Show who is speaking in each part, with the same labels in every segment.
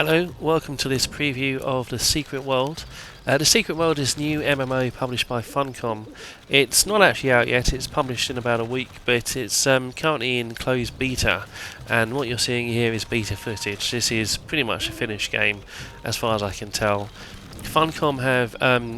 Speaker 1: Hello, welcome to this preview of The Secret World. The Secret World is a new MMO published by Funcom. It's not actually out yet, it's published in about a week, but it's currently in closed beta, and what you're seeing here is beta footage. This is pretty much a finished game, as far as I can tell. Funcom have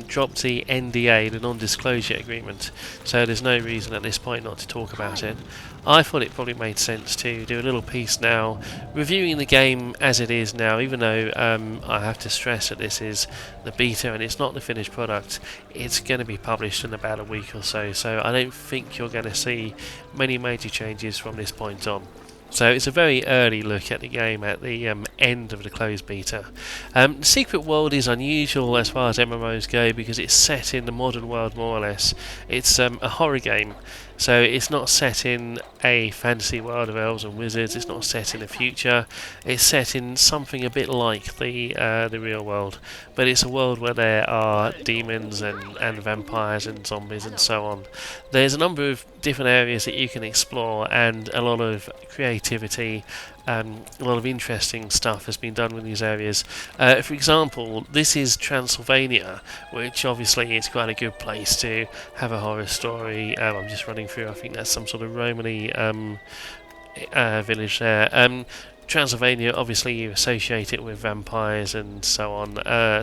Speaker 1: dropped the NDA, the non-disclosure agreement, so there's no reason at this point not to talk about it. I thought it probably made sense to do a little piece now, reviewing the game as it is now, even though I have to stress that this is the beta and it's not the finished product. It's going to be published in about a week or so, so I don't think you're going to see many major changes from this point on. So it's a very early look at the game at the end of the closed beta. The Secret World is unusual as far as MMOs go because it's set in the modern world more or less. It's a horror game, so it's not set in a fantasy world of elves and wizards. It's not set in the future. It's set in something a bit like the real world, but it's a world where there are demons and vampires and zombies and so on. There's a number of different areas that you can explore, and a lot of creativity, a lot of interesting stuff has been done with these areas. For example, this is Transylvania, which obviously is quite a good place to have a horror story. I'm just running through, I think that's some sort of Romany village there. Transylvania, obviously you associate it with vampires and so on,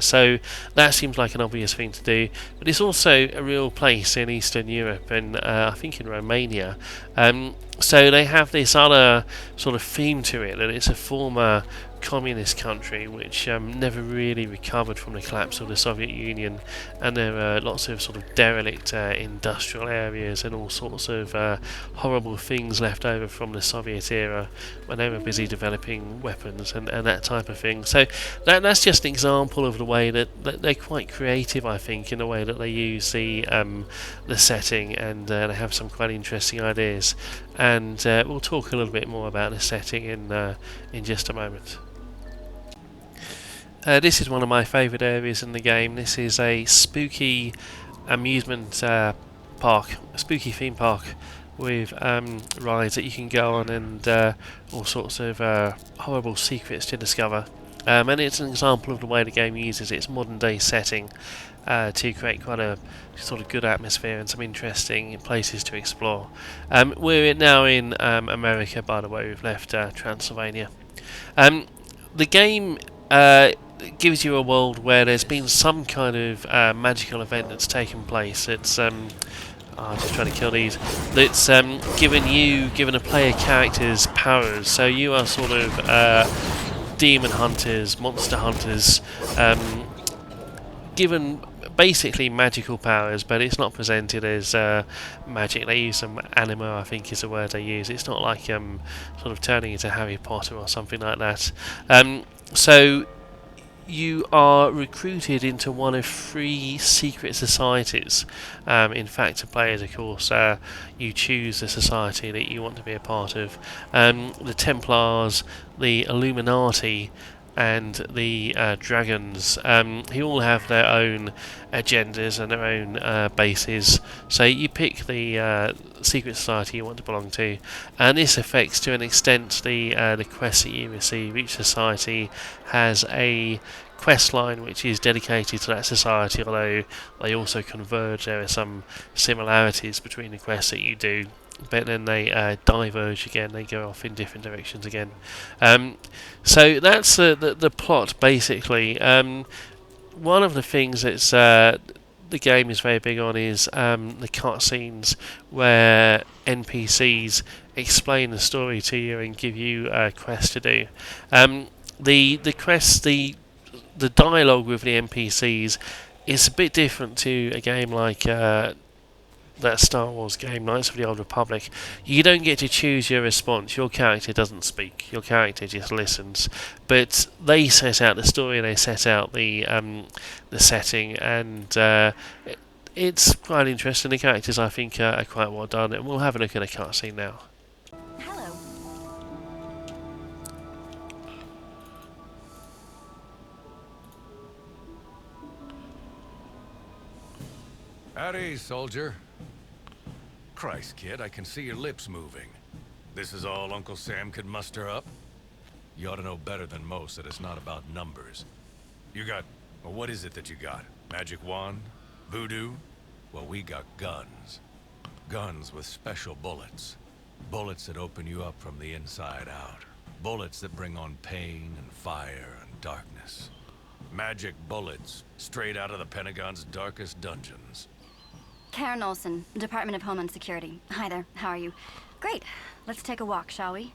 Speaker 1: so that seems like an obvious thing to do, but it's also a real place in Eastern Europe and I think in Romania. So they have this other sort of theme to it, that it's a former communist country which never really recovered from the collapse of the Soviet Union, and there are lots of sort of derelict industrial areas and all sorts of horrible things left over from the Soviet era when they were busy developing weapons and that type of thing. So that's just an example of the way that they're quite creative, I think, in the way that they use the setting, and they have some quite interesting ideas, and we'll talk a little bit more about the setting in just a moment. This is one of my favourite areas in the game. This is a spooky amusement park, a spooky theme park with rides that you can go on, and all sorts of horrible secrets to discover. And it's an example of the way the game uses its modern day setting to create quite a sort of good atmosphere and some interesting places to explore. We're now in America, by the way. We've left Transylvania. The game gives you a world where there's been some kind of magical event that's taken place. It's I'm just trying to kill these. That's given a player character's powers. So you are sort of demon hunters, monster hunters, given basically magical powers, but it's not presented as magic. They use some anima, I think is the word they use. It's not like sort of turning into Harry Potter or something like that. So you are recruited into one of 3 secret societies. In fact, to players, of course, you choose the society that you want to be a part of. The Templars, the Illuminati, and the dragons, who all have their own agendas and their own bases. So you pick the secret society you want to belong to, and this affects to an extent the quests that you receive. Each society has a quest line which is dedicated to that society, although they also converge. There are some similarities between the quests that you do, but then they diverge again. They go off in different directions again. So that's the plot basically. One of the things that's the game is very big on is the cutscenes, where NPCs explain the story to you and give you quests to do. The quests, the dialogue with the NPCs is a bit different to a game like that Star Wars game, Knights of the Old Republic. You don't get to choose your response. Your character doesn't speak. Your character just listens. But they set out the story. They set out the setting, and it's quite interesting. The characters, I think, are quite well done. And we'll have a look at a cutscene now.
Speaker 2: Hello.
Speaker 3: Howdy, soldier. Christ, kid, I can see your lips moving. This is all Uncle Sam could muster up? You ought to know better than most that it's not about numbers. You got... Well, what is it that you got? Magic wand? Voodoo? Well, we got guns. Guns with special bullets. Bullets that open you up from the inside out. Bullets that bring on pain and fire and darkness. Magic bullets, straight out of the Pentagon's darkest dungeons.
Speaker 2: Karen Olson, Department of Homeland Security. Hi there, how are you? Great, let's take a walk, shall we?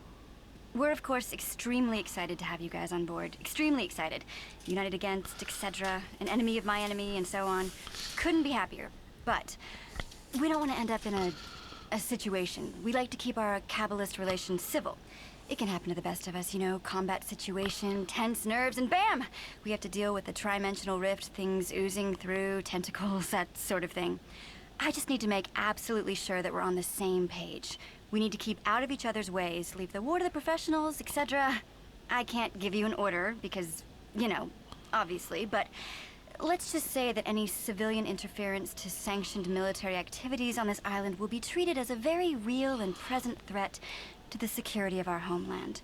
Speaker 2: We're, of course, extremely excited to have you guys on board. Extremely excited. United against, etc., an enemy of my enemy, and so on. Couldn't be happier. But we don't want to end up in a situation. We like to keep our Kabbalist relations civil. It can happen to the best of us, you know, combat situation, tense nerves, and bam! We have to deal with the trimensional rift, things oozing through, tentacles, that sort of thing. I just need to make absolutely sure that we're on the same page. We need to keep out of each other's ways, leave the war to the professionals, etc. I can't give you an order because, you know, obviously, but let's just say that any civilian interference to sanctioned military activities on this island will be treated as a very real and present threat to the security of our homeland.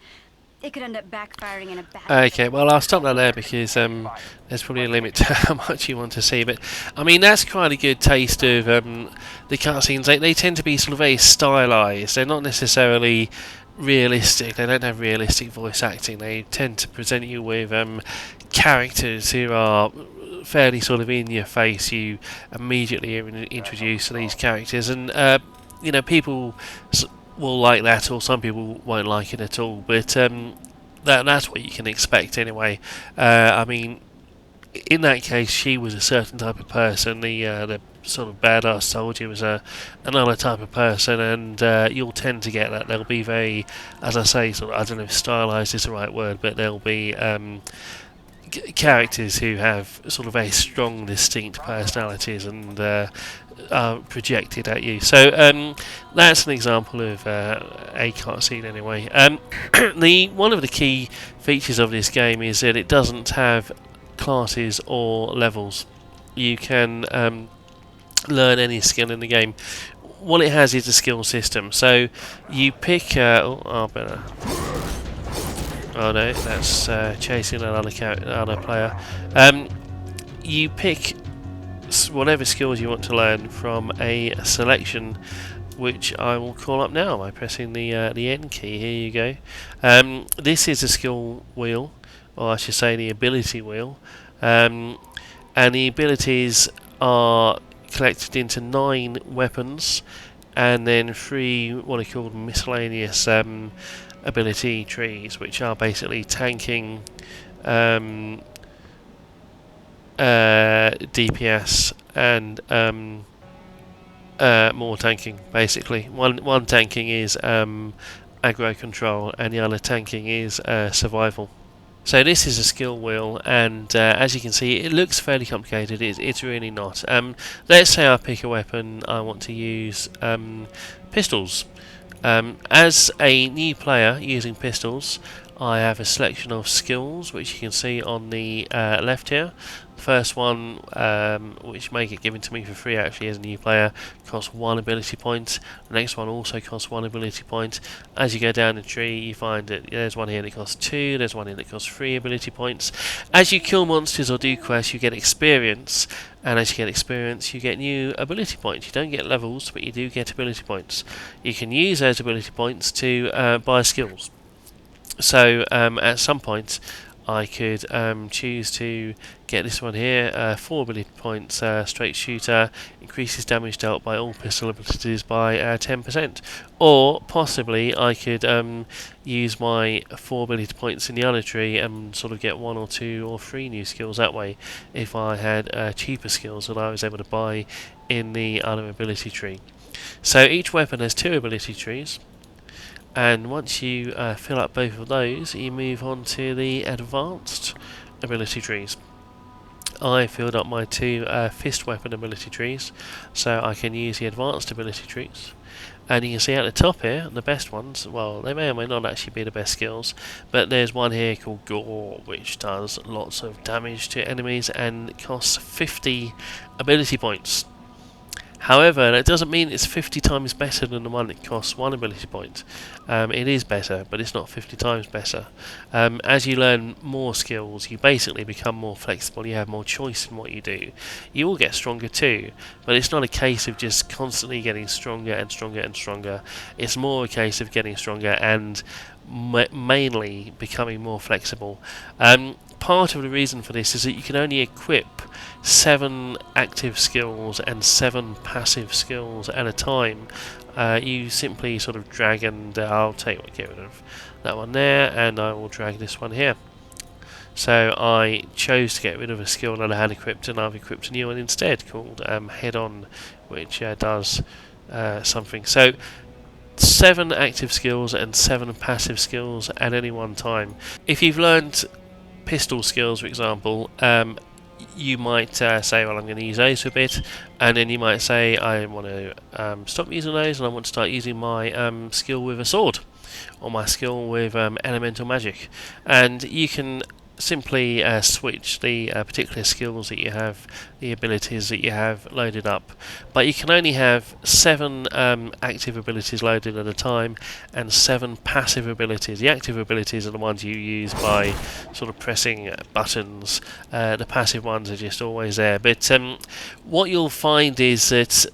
Speaker 2: It could end up backfiring in a bad
Speaker 1: Okay, well I'll stop that there because there's probably a limit to how much you want to see. But I mean that's quite a good taste of the cutscenes. They tend to be sort of very stylised. They're not necessarily realistic. They don't have realistic voice acting. They tend to present you with characters who are fairly sort of in your face. You immediately are introduced to these characters, and you know people will like that, or some people won't like it at all. But that's what you can expect anyway. I mean, in that case, she was a certain type of person. The sort of badass soldier was another type of person, and you'll tend to get that. They'll be very, as I say, sort of, I don't know if stylised is the right word, but they'll be characters who have sort of very strong, distinct personalities and are projected at you. So that's an example of a cutscene anyway. One of the key features of this game is that it doesn't have classes or levels. You can learn any skill in the game. What it has is a skill system. So you pick... better. Oh no, that's chasing another player. You pick whatever skills you want to learn from a selection, which I will call up now by pressing the N key. Here you go. This is a skill wheel, or I should say the ability wheel, and the abilities are collected into 9 weapons, and then 3 what are called miscellaneous ability trees, which are basically tanking, DPS, and more tanking. Basically, one tanking is aggro control, and the other tanking is survival. So this is a skill wheel, and as you can see, it looks fairly complicated. It's really not. Let's say I pick a weapon. I want to use pistols. As a new player using pistols, I have a selection of skills which you can see on the left here. The first one, which may get given to me for free actually as a new player, costs 1 ability point. The next one also costs 1 ability point. As you go down the tree, you find that there's one here that costs 2, there's one here that costs 3 ability points. As you kill monsters or do quests, you get experience, and as you get experience, you get new ability points. You don't get levels, but you do get ability points. You can use those ability points to buy skills. So at some point I could choose to get this one here, 4 ability points, straight shooter, increases damage dealt by all pistol abilities by 10%. Or possibly I could use my 4 ability points in the other tree and sort of get 1 or 2 or 3 new skills that way if I had cheaper skills that I was able to buy in the other ability tree. So each weapon has 2 ability trees, and once you fill up both of those, you move on to the advanced ability trees. I filled up my 2 fist weapon ability trees, so I can use the advanced ability trees. And you can see at the top here, the best ones, well, they may or may not actually be the best skills, but there's one here called Gore, which does lots of damage to enemies and costs 50 ability points. However, that doesn't mean it's 50 times better than the one that costs 1 ability point. It is better, but it's not 50 times better. As you learn more skills, you basically become more flexible, you have more choice in what you do. You will get stronger too, but it's not a case of just constantly getting stronger and stronger and stronger. It's more a case of getting stronger and mainly becoming more flexible. Part of the reason for this is that you can only equip 7 active skills and 7 passive skills at a time. You simply sort of drag and I'll get rid of that one there, and I will drag this one here. So I chose to get rid of a skill that I had equipped, and I've equipped a new one instead called Head On, which does something. So 7 active skills and 7 passive skills at any one time. If you've learned pistol skills, for example, you might say, well, I'm going to use those for a bit, and then you might say, I want to stop using those and I want to start using my skill with a sword, or my skill with elemental magic. And you can simply switch the particular skills that you have, the abilities that you have loaded up. But you can only have 7 active abilities loaded at a time and 7 passive abilities. The active abilities are the ones you use by sort of pressing buttons. The passive ones are just always there. But what you'll find is that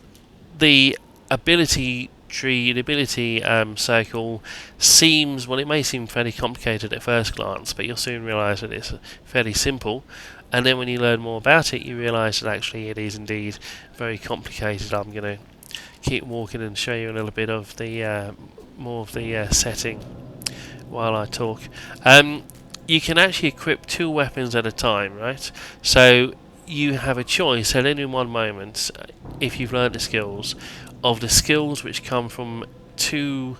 Speaker 1: the ability tree, the ability circle seems, well, it may seem fairly complicated at first glance, but you'll soon realise that it's fairly simple. And then when you learn more about it, you realise that actually it is indeed very complicated. I'm going to keep walking and show you a little bit of the more of the setting while I talk. You can actually equip 2 weapons at a time, right? So you have a choice at any one moment, if you've learned the skills, of the skills which come from 2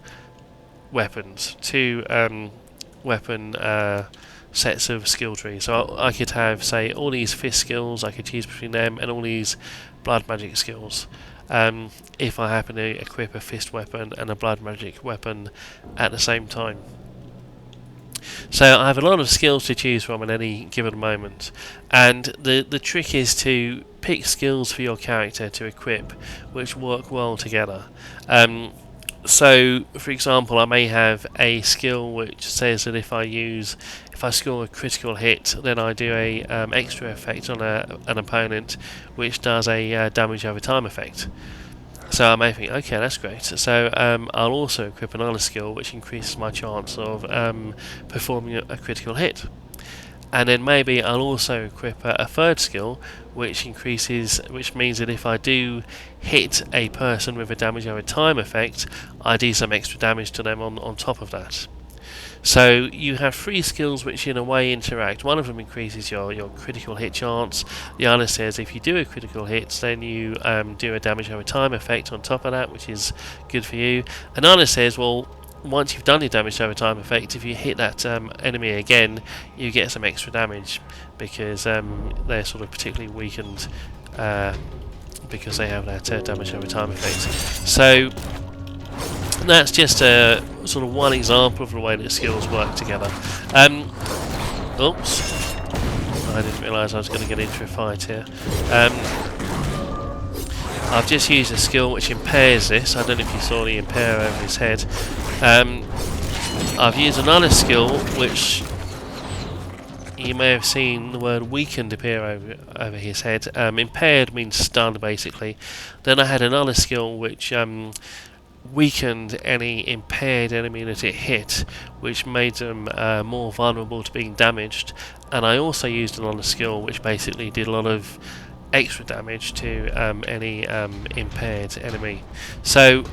Speaker 1: weapons, 2 weapon sets of skill trees. So I could have, say, all these fist skills, I could choose between them, and all these blood magic skills. If I happen to equip a fist weapon and a blood magic weapon at the same time. So I have a lot of skills to choose from at any given moment, and the trick is to pick skills for your character to equip which work well together. So, for example, I may have a skill which says that if I score a critical hit, then I do a extra effect on an opponent, which does a damage over time effect. So I may think, okay, that's great. So I'll also equip another skill which increases my chance of performing a critical hit. And then maybe I'll also equip a third skill which means that if I do hit a person with a damage over time effect, I do some extra damage to them on top of that. So you have 3 skills which in a way interact. One of them increases your critical hit chance. The other says if you do a critical hit, then you do a damage over time effect on top of that, which is good for you. Another says, well, once you've done your damage over time effect, if you hit that enemy again, you get some extra damage, because they're sort of particularly weakened because they have that damage over time effect. So that's just a sort of one example of the way that skills work together. Oops, I didn't realise I was going to get into a fight here. I've just used a skill which impairs this. I don't know if you saw the impair over his head. I've used another skill which you may have seen the word weakened appear over his head. Impaired means stunned, basically. Then I had another skill which weakened any impaired enemy that it hit, which made them more vulnerable to being damaged. And I also used another skill which basically did a lot of extra damage to any impaired enemy. So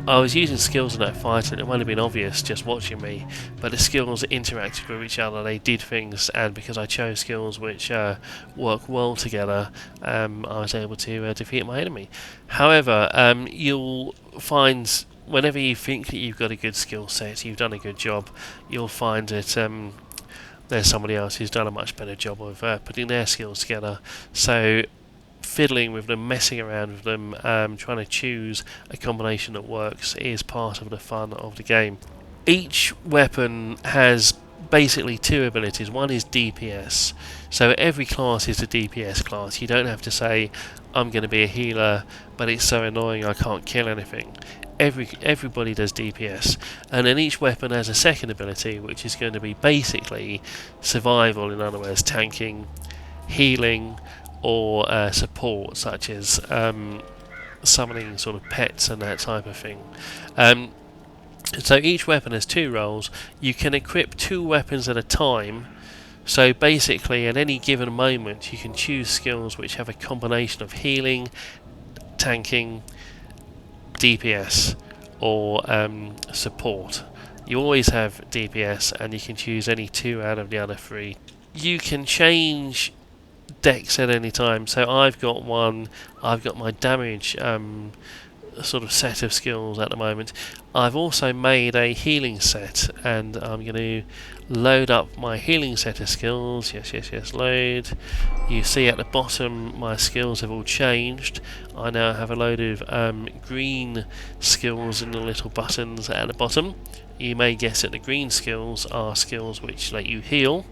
Speaker 1: I was using skills in that fight, and it might have been obvious just watching me, but the skills interacted with each other, they did things, and because I chose skills which work well together, I was able to defeat my enemy. However, you'll find whenever you think that you've got a good skill set, you've done a good job, you'll find that there's somebody else who's done a much better job of putting their skills together. So fiddling with them, messing around with them, trying to choose a combination that works is part of the fun of the game. Each weapon has basically two abilities. One is DPS. So every class is a DPS class. You don't have to say, I'm going to be a healer, but it's so annoying I can't kill anything. Everybody does DPS, and then each weapon has a second ability, which is going to be basically survival. In other words, tanking, healing, or support, such as summoning sort of pets and that type of thing. So each weapon has two roles. You can equip two weapons at a time. So basically, at any given moment, you can choose skills which have a combination of healing, tanking, DPS, or support. You always have DPS, and you can choose any two out of the other three. You can change decks at any time. So I've got my damage sort of set of skills at the moment. I've also made a healing set, and I'm going to load up my healing set of skills. Yes, load. You see at the bottom my skills have all changed. I now have a load of green skills in the little buttons at the bottom. You may guess that the green skills are skills which let you heal.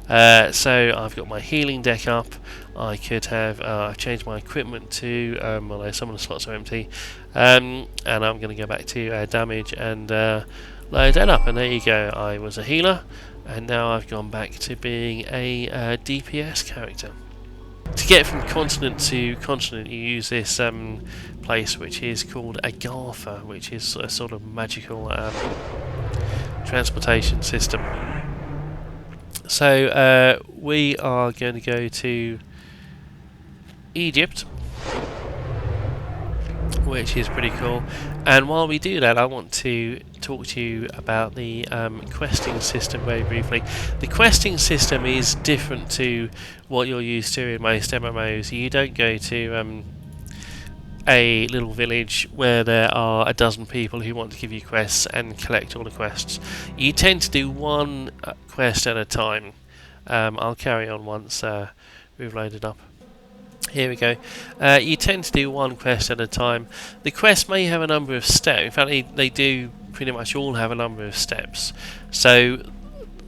Speaker 1: So I've got my healing deck up. I could have I've changed my equipment to although some of the slots are empty, and I'm going to go back to damage and load that up, and there you go. I was a healer, and now I've gone back to being a DPS character. To get from continent to continent, you use this place which is called Agartha, which is a sort of magical transportation system. So we are going to go to Egypt, which is pretty cool. And while we do that, I want to talk to you about the questing system very briefly. The questing system is different to what you're used to in most MMOs. You don't go to a little village where there are a dozen people who want to give you quests and collect all the quests. You tend to do one quest at a time. I'll carry on once we've loaded up. Here we go. You tend to do one quest at a time. The quest may have a number of steps. In fact, they do pretty much all have a number of steps. So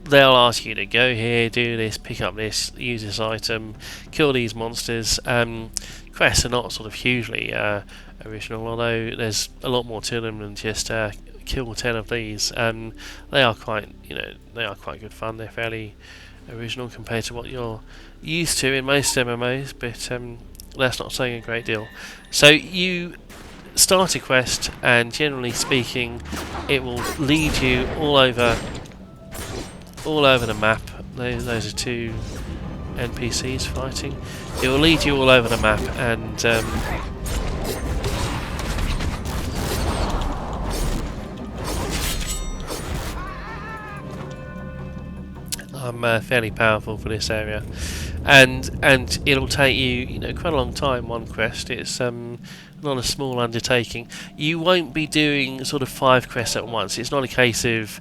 Speaker 1: they'll ask you to go here, do this, pick up this, use this item, kill these monsters. Quests are not sort of hugely original, although there's a lot more to them than just kill 10 of these. They are quite good fun. They're fairly original compared to what you're used to in most MMOs, but that's not saying a great deal. So you start a quest, and generally speaking, it will lead you all over the map. Those are two NPCs fighting. It will lead you all over the map, and I'm fairly powerful for this area, and it'll take you quite a long time. One quest. It's not a small undertaking. You won't be doing sort of 5 quests at once. It's not a case of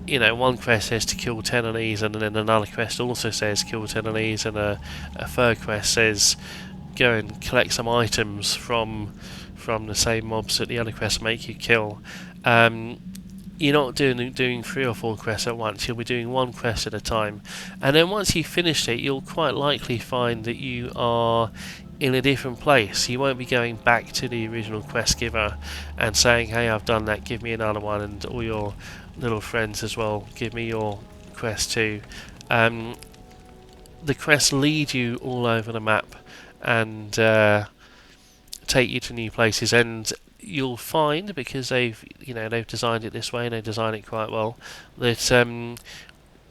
Speaker 1: one quest says to kill 10 of these, and then another quest also says kill 10 of these, and a third quest says go and collect some items from the same mobs that the other quests make you kill. You're not doing 3 or 4 quests at once. You'll be doing one quest at a time, and then once you've finished it, you'll quite likely find that you are in a different place. You won't be going back to the original quest giver and saying, hey, I've done that, give me another one, and all your little friends as well, give me your quest too. The quests lead you all over the map and take you to new places, and you'll find, because they've designed it this way, and they designed it quite well, that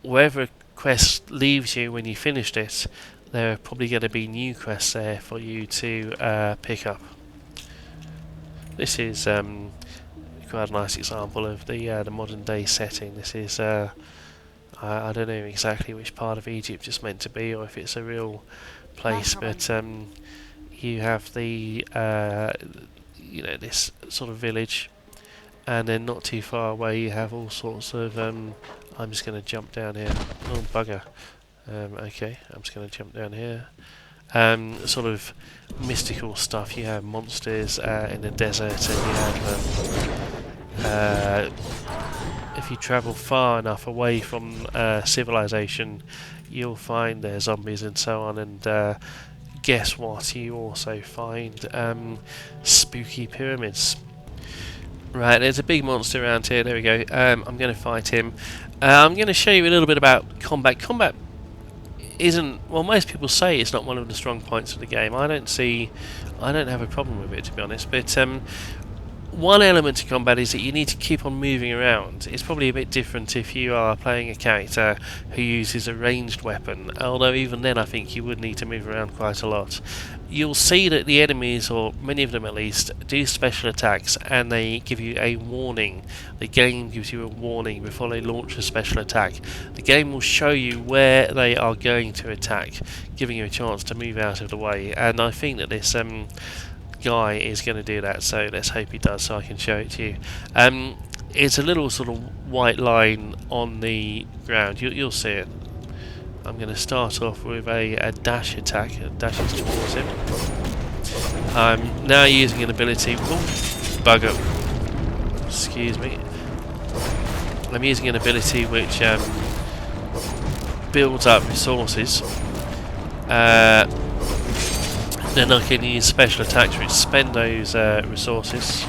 Speaker 1: wherever a quest leaves you when you finished it, there are probably going to be new quests there for you to pick up. This is quite a nice example of the modern day setting. This is I don't know exactly which part of Egypt it's meant to be, or if it's a real place, but you have the this sort of village, and then not too far away you have all sorts of I'm just going to jump down here. Oh bugger. Okay, I'm just going to jump down here. Sort of mystical stuff. You have monsters in the desert, and you have if you travel far enough away from civilization, you'll find there's zombies and so on. And guess what? You also find spooky pyramids. Right, there's a big monster around here. There we go. I'm going to fight him. I'm going to show you a little bit about combat. Combat isn't, well, most people say it's not one of the strong points of the game. I don't have a problem with it, to be honest. But one element to combat is that you need to keep on moving around. It's probably a bit different if you are playing a character who uses a ranged weapon, although even then I think you would need to move around quite a lot. You'll see that the enemies, or many of them at least, do special attacks, and they give you a warning. The game gives you a warning before they launch a special attack. The game will show you where they are going to attack, giving you a chance to move out of the way. And I think that this guy is going to do that, so let's hope he does, so I can show it to you. It's a little sort of white line on the ground. You'll see it. I'm going to start off with a dash attack. It dashes towards him. I'm now using an ability. Bugger. Excuse me. I'm using an ability which builds up resources. Then I can use special attacks which spend those resources.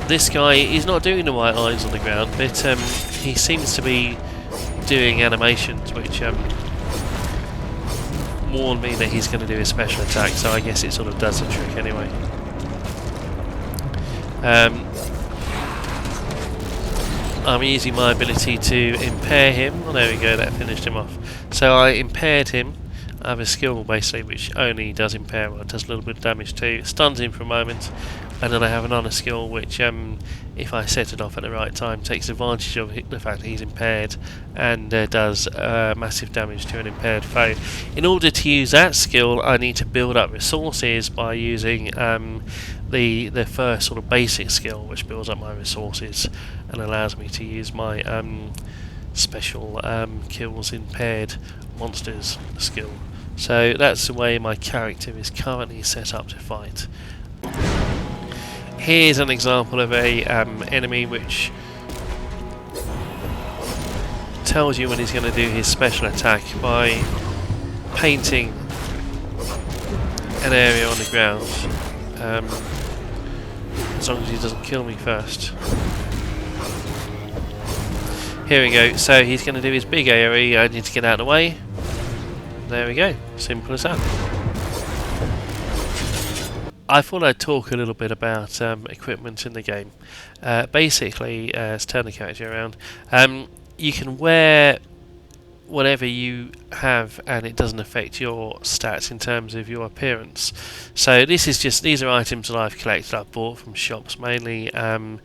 Speaker 1: This guy is not doing the white lines on the ground, but he seems to be doing animations which warn me that he's going to do a special attack, so I guess it sort of does the trick anyway. I'm using my ability to impair him. Well, there we go, that finished him off. So I impaired him. I have a skill basically which only does impair, well, it does a little bit of damage too. It stuns him for a moment, and then I have another skill which, if I set it off at the right time, takes advantage of the fact that he's impaired and does massive damage to an impaired foe. In order to use that skill, I need to build up resources by using the first sort of basic skill, which builds up my resources and allows me to use my special kills impaired monsters skill. So that's the way my character is currently set up to fight. Here's an example of a enemy which tells you when he's going to do his special attack by painting an area on the ground, as long as he doesn't kill me first. Here we go, so he's going to do his big area. I need to get out of the way. There we go, simple as that. I thought I'd talk a little bit about equipment in the game. Basically, let's turn the character around. You can wear whatever you have, and it doesn't affect your stats in terms of your appearance. So this is just, these are items that I've collected, I've bought from shops mainly. Here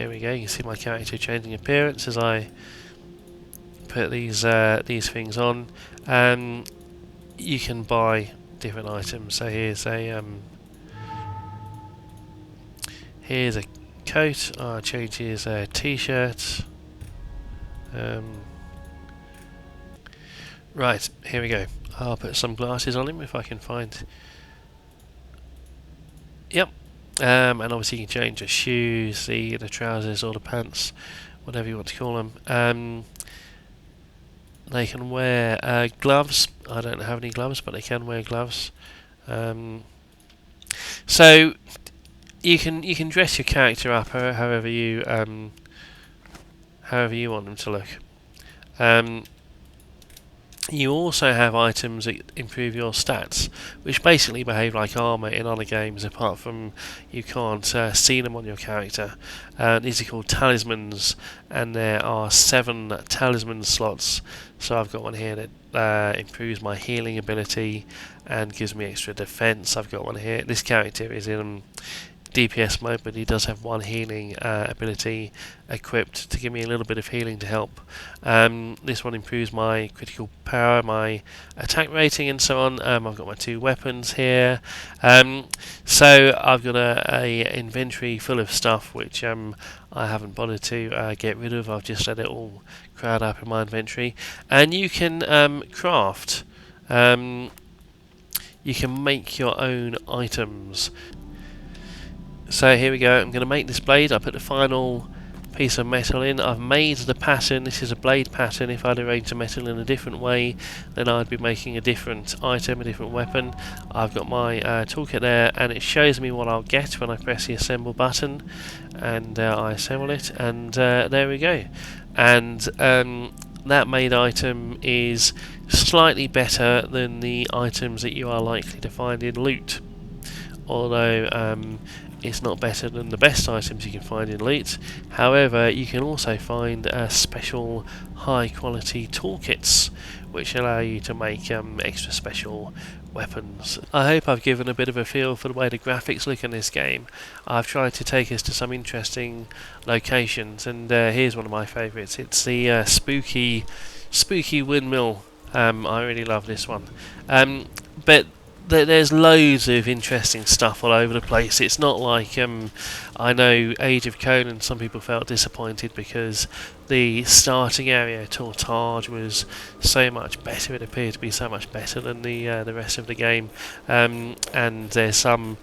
Speaker 1: we go. You can see my character changing appearance as I put these things on. You can buy different items. So here's a coat. I'll change his t-shirt. Right, here we go. I'll put some glasses on him if I can find. Yep. And obviously you can change the shoes, the trousers or the pants, whatever you want to call them. They can wear gloves. I don't have any gloves, but they can wear gloves. So you can dress your character up however you want them to look. You also have items that improve your stats, which basically behave like armour in other games, apart from you can't see them on your character. These are called talismans, and there are 7 talisman slots. So I've got one here that improves my healing ability and gives me extra defense. I've got one here. This character is in DPS mode, but he does have one healing ability equipped to give me a little bit of healing to help. This one improves my critical power, my attack rating and so on. I've got my 2 weapons here. So I've got a inventory full of stuff which I haven't bothered to get rid of. I've just let it all crowd up in my inventory. And you can craft you can make your own items. So here we go, I'm going to make this blade. I put the final piece of metal in. I've made the pattern. This is a blade pattern. If I'd arranged the metal in a different way, then I'd be making a different item, a different weapon. I've got my toolkit there, and it shows me what I'll get when I press the assemble button, and I assemble it, and there we go. And that made item is slightly better than the items that you are likely to find in loot, although it's not better than the best items you can find in loot. However, you can also find special high quality toolkits which allow you to make extra special weapons. I hope I've given a bit of a feel for the way the graphics look in this game. I've tried to take us to some interesting locations, and here's one of my favourites. It's the spooky windmill. I really love this one. But there's loads of interesting stuff all over the place. It's not like I know Age of Conan, some people felt disappointed because the starting area Tortage was so much better. It appeared to be so much better than the rest of the game, and there's some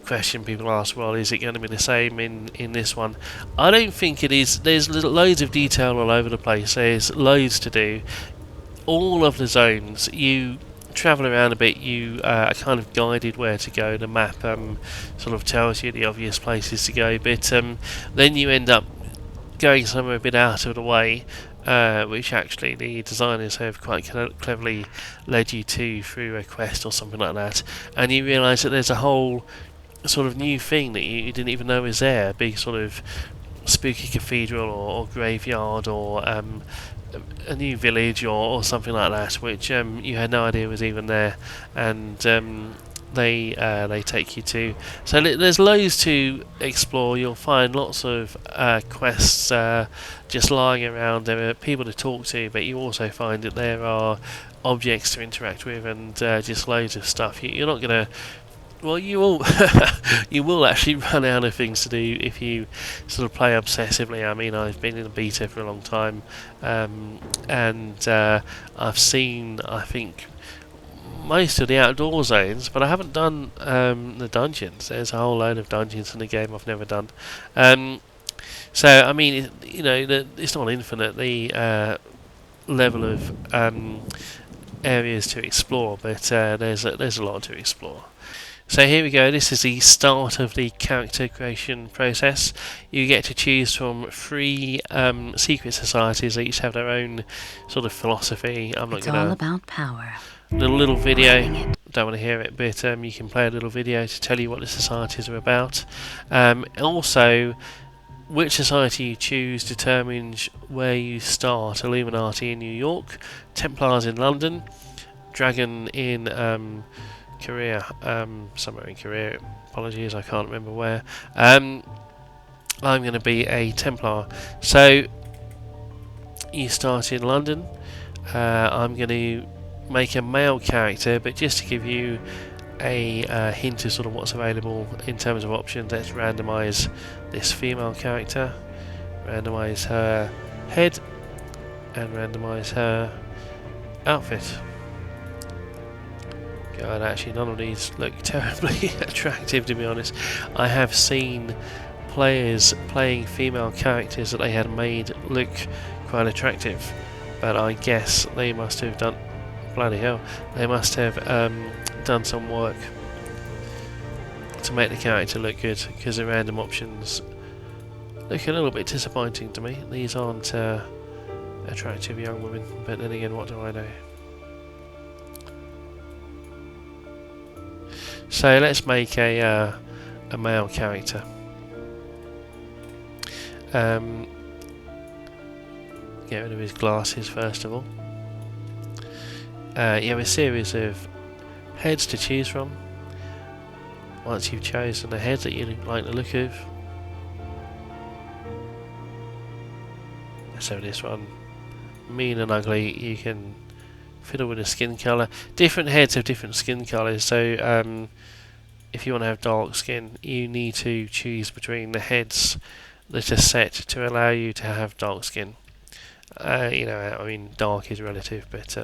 Speaker 1: question people ask, well, is it going to be the same in this one? I don't think it is. There's loads of detail all over the place. There's loads to do. All of the zones, you travel around a bit, you are kind of guided where to go. The map sort of tells you the obvious places to go, but then you end up going somewhere a bit out of the way, which actually the designers have quite cleverly led you to through a quest or something like that, and you realise that there's a whole sort of new thing that you didn't even know was there, a big sort of spooky cathedral or graveyard, or a new village or something like that, which you had no idea was even there, and they take you to. So there's loads to explore. You'll find lots of quests just lying around. There are people to talk to, but you also find that there are objects to interact with, and just loads of stuff. You're not going to. Well, you will you will actually run out of things to do if you sort of play obsessively. I mean, I've been in a beta for a long time, and I've seen, I think, most of the outdoor zones, but I haven't done the dungeons. There's a whole load of dungeons in the game I've never done. So, I mean, it's not infinite, the level of areas to explore, but there's a lot to explore. So here we go, this is the start of the character creation process. You get to choose from 3 secret societies. They each have their own sort of philosophy. I'm not
Speaker 4: It's
Speaker 1: going to...
Speaker 4: all about power.
Speaker 1: Little video, don't want to hear it, but you can play a little video to tell you what the societies are about. Also, which society you choose determines where you start. Illuminati in New York, Templars in London, Dragon in... Korea, somewhere in Korea, apologies, I can't remember where. I'm going to be a Templar. So you start in London. I'm going to make a male character, but just to give you a hint of sort of what's available in terms of options, let's randomise this female character, randomise her head, and randomise her outfit. God, actually none of these look terribly attractive, to be honest. I have seen players playing female characters that they had made look quite attractive, but I guess they must have done... bloody hell, they must have done some work to make the character look good, because the random options look a little bit disappointing to me. These aren't attractive young women, but then again, what do I know? So let's make a male character. Get rid of his glasses first of all. You have a series of heads to choose from. Once you've chosen a head that you like the look of, so this one, mean and ugly, you can fiddle with the skin colour. Different heads have different skin colours, so if you want to have dark skin, you need to choose between the heads that are set to allow you to have dark skin. I mean, dark is relative, but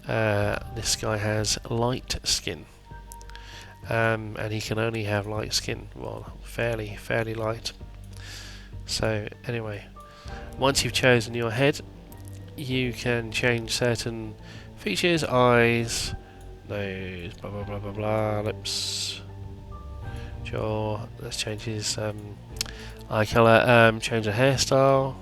Speaker 1: This guy has light skin, and he can only have light skin. Well, fairly light. So anyway, once you've chosen your head, you can change certain features: eyes, nose, blah blah blah blah blah, lips, jaw. Let's change his eye colour. Change the hairstyle.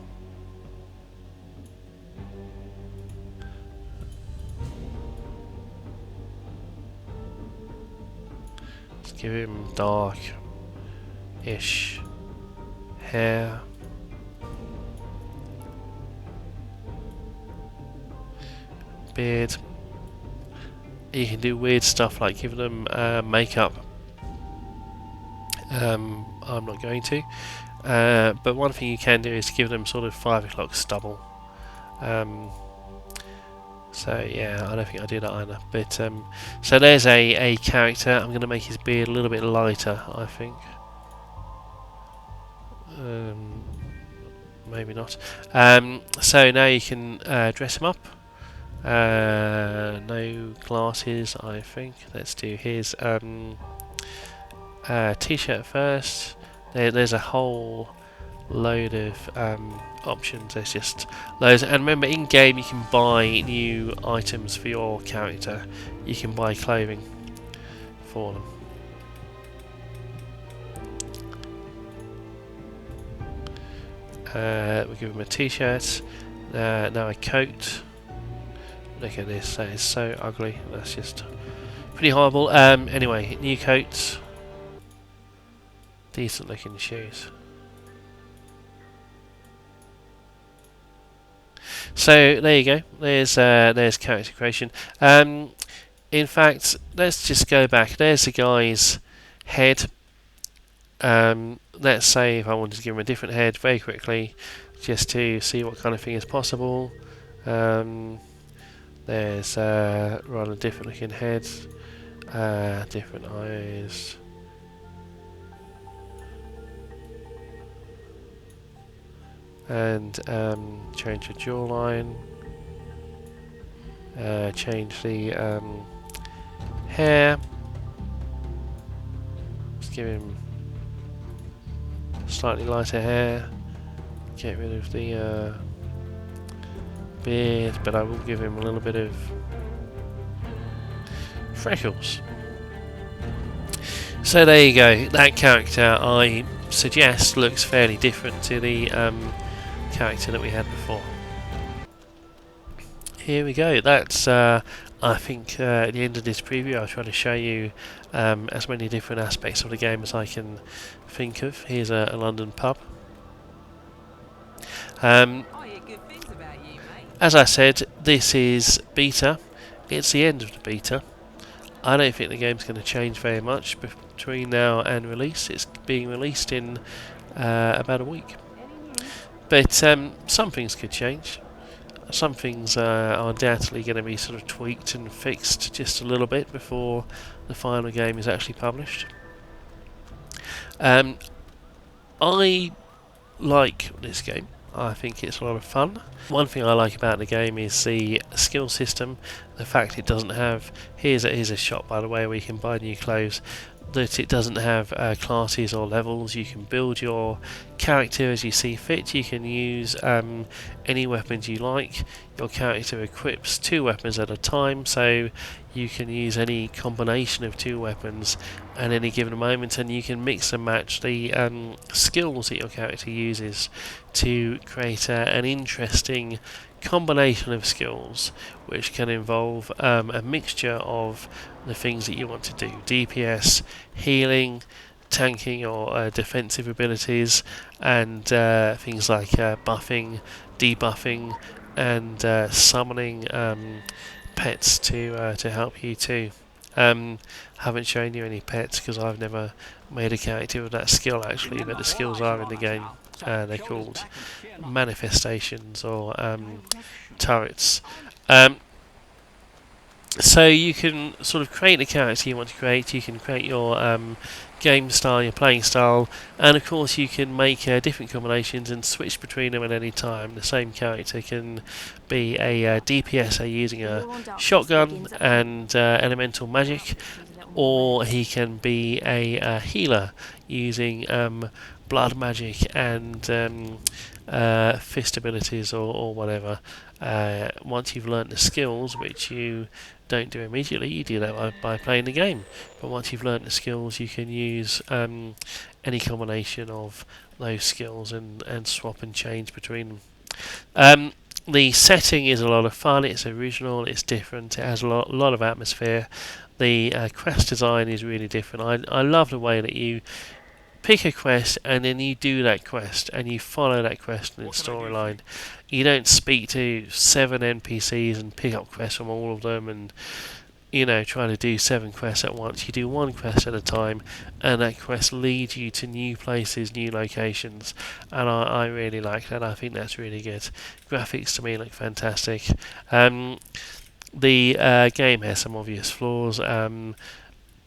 Speaker 1: Let's give him dark-ish hair. Beard. You can do weird stuff like give them makeup. I'm not going to. But one thing you can do is give them sort of 5 o'clock stubble. So yeah, I don't think I do that either. But so there's a character. I'm going to make his beard a little bit lighter, I think. Maybe not. So now you can dress him up. No glasses, I think. Let's do his t-shirt first. There's a whole load of options. There's just loads. And remember, in game you can buy new items for your character. You can buy clothing for them. We'll give him a t-shirt. Now a coat. Look at this, that is so ugly. That's just pretty horrible. Anyway, new coats. Decent looking shoes. So there you go. There's character creation. In fact, let's just go back. There's the guy's head. Let's say if I wanted to give him a different head very quickly, just to see what kind of thing is possible. There's rather different looking heads, different eyes. And change the jawline, change the hair, let's give him slightly lighter hair, get rid of the beard, but I will give him a little bit of freckles. So there you go, that character I suggest looks fairly different to the character that we had before. Here we go, that's I think at the end of this preview I'll try to show you as many different aspects of the game as I can think of. Here's a London pub. As I said, this is beta. It's the end of the beta. I don't think the game's going to change very much between now and release. It's being released in about a week. But some things could change. Some things are undoubtedly going to be sort of tweaked and fixed just a little bit before the final game is actually published. I like this game. I think it's a lot of fun. One thing I like about the game is the skill system. The fact it doesn't have... Here's a shop, by the way, where you can buy new clothes. That it doesn't have classes or levels. You can build your character as you see fit. You can use any weapons you like. Your character equips 2 weapons at a time, so you can use any combination of 2 weapons at any given moment, and you can mix and match the skills that your character uses to create an interesting combination of skills which can involve a mixture of the things that you want to do: DPS, healing, tanking or defensive abilities, and things like buffing, debuffing, and summoning pets to help you too. Haven't shown you any pets because I've never made a character with that skill actually, but the skills are in the game. They're called manifestations or turrets. So you can sort of create the character you want to create. You can create your game style, your playing style, and of course you can make different combinations and switch between them at any time. The same character can be a DPS using a shotgun and elemental magic, or he can be a healer using blood magic and fist abilities or whatever. Once you've learnt the skills, which you don't do immediately, you do that by playing the game. But once you've learnt the skills, you can use any combination of those skills and swap and change between them. The setting is a lot of fun. It's original. It's different. It has a lot of atmosphere. The quest design is really different. I love the way that you pick a quest and then you do that quest and you follow that quest in its storyline. You don't speak to 7 NPCs and pick up quests from all of them and try to do 7 quests at once. You do one quest at a time, and that quest leads you to new places, new locations, and I really like that. I think that's really good. Graphics to me look fantastic. The game has some obvious flaws.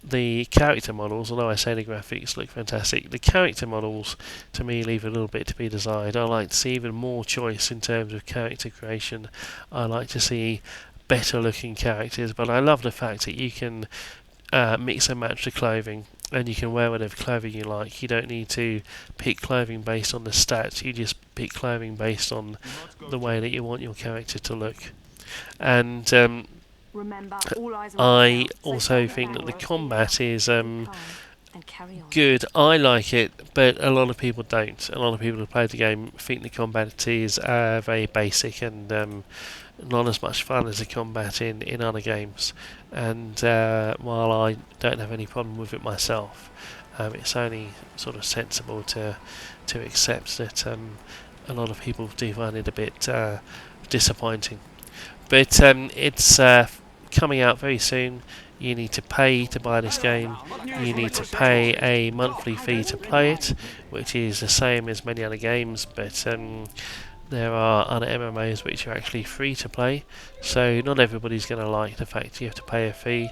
Speaker 1: The character models, although I say the graphics look fantastic, the character models to me leave a little bit to be desired. I like to see even more choice in terms of character creation. I like to see better looking characters, but I love the fact that you can mix and match the clothing and you can wear whatever clothing you like. You don't need to pick clothing based on the stats, you just pick clothing based on the way that you want your character to look. And I also think that the combat is good. I like it, but a lot of people don't. A lot of people who play the game think the combat is very basic and not as much fun as the combat in other games. And while I don't have any problem with it myself, it's only sort of sensible to accept that a lot of people do find it a bit disappointing. But it's coming out very soon. You need to pay to buy this game. You need to pay a monthly fee to play it, which is the same as many other games, but there are other MMOs which are actually free to play, so not everybody's going to like the fact you have to pay a fee.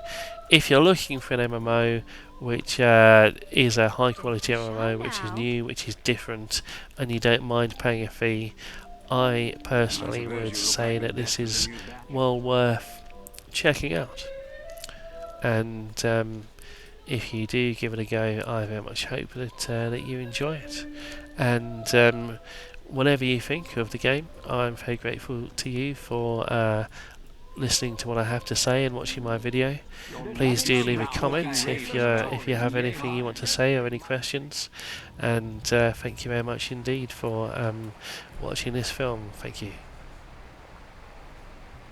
Speaker 1: If you're looking for an MMO which is a high quality MMO, which is new, which is different, and you don't mind paying a fee, I personally would say that this is well worth checking out. And if you do give it a go, I very much hope that you enjoy it. And whatever you think of the game, I'm very grateful to you for listening to what I have to say and watching my video. Please do leave a comment if you have anything you want to say or any questions. And thank you very much indeed for watching this film. Thank you.